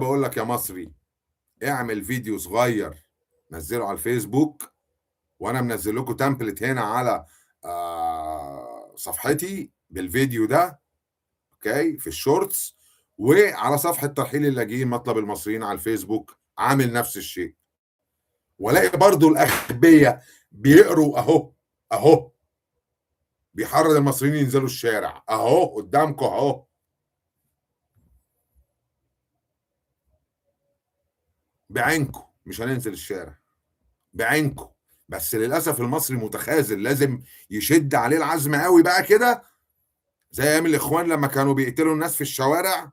بقول لك يا مصري، اعمل فيديو صغير نزله على الفيسبوك، وانا منزل لكم تمبلت هنا على صفحتي بالفيديو ده. اوكي، في الشورتس، وعلى صفحه ترحيل اللاجئين مطلب المصريين على الفيسبوك عامل نفس الشيء، والاقي برضو الاغبياء بيقروا اهو اهو، بيحرض المصريين ينزلوا الشارع اهو قدامكم اهو. بعينكم مش هننزل الشارع، بعينكم. بس للاسف المصري متخاذل، لازم يشد عليه العزم قوي بقى كده، زي ايام الاخوان لما كانوا بيقتلوا الناس في الشوارع.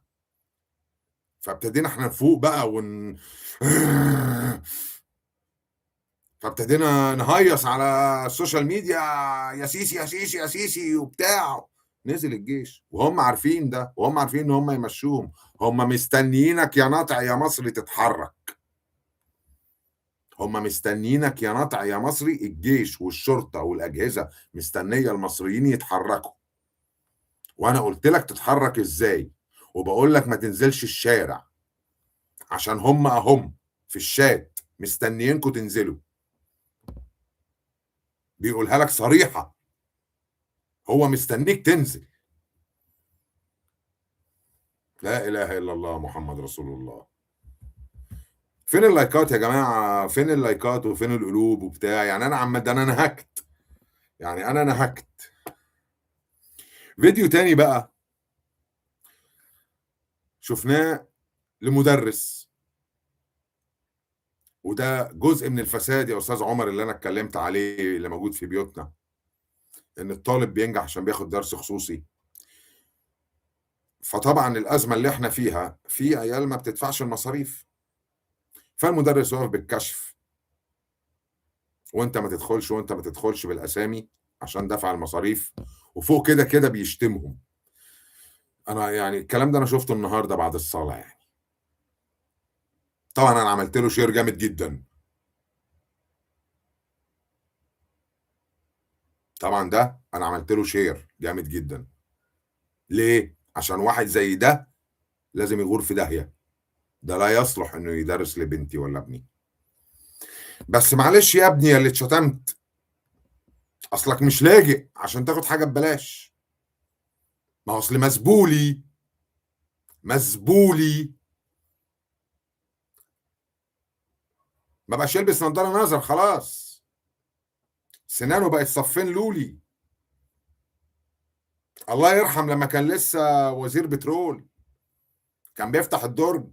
فابتدينا احنا نفوق بقى فابتدينا نهيص على السوشيال ميديا، يا سيسي يا سيسي يا سيسي وبتاع. نزل الجيش وهم عارفين ده، وهم عارفين ان هم يمشوهم. هم مستنيينك يا ناطع يا مصري تتحرك، هم مستنيينك يا ناطع يا مصري. الجيش والشرطة والأجهزة مستنية المصريين يتحركوا. وانا قلت لك تتحرك ازاي، وبقول لك ما تنزلش الشارع، عشان هم في الشات مستنيينكم تنزلوا. بيقولها لك صريحة، هو مستنيك تنزل. لا اله الا الله محمد رسول الله. فين اللايكات يا جماعة؟ فين اللايكات وفين القلوب وبتاع؟ يعني انا ده انا نهكت، يعني انا نهكت. فيديو تاني بقى شفناه لمدرس، وده جزء من الفساد يا استاذ عمر اللي انا اتكلمت عليه، اللي موجود في بيوتنا، ان الطالب بينجح عشان بياخد درس خصوصي. فطبعا الازمه اللي احنا فيها، في عيال ما بتدفعش المصاريف، فالمدرس واقف بالكشف، وانت ما تدخلش وانت ما تدخلش بالاسامي عشان دفع المصاريف، وفوق كده كده بيشتمهم. انا يعني الكلام ده انا شفته النهارده بعد الصلاه يعني. طبعا انا عملت له شير جامد جدا. طبعا ده انا عملت له شير جامد جدا. ليه؟ عشان واحد زي ده لازم يغور في داهيه. ده لا يصلح انه يدرس لبنتي ولا ابني. بس معلش يا ابني يا اللي اتشتمت، اصلك مش لاجئ عشان تاخد حاجه ببلاش. ما هو اصل مزبولي، مزبولي ما بقاش يلبس نظاره نظر خلاص، سنانه بقت صفين لولي. الله يرحم لما كان لسه وزير بترول كان بيفتح الدرج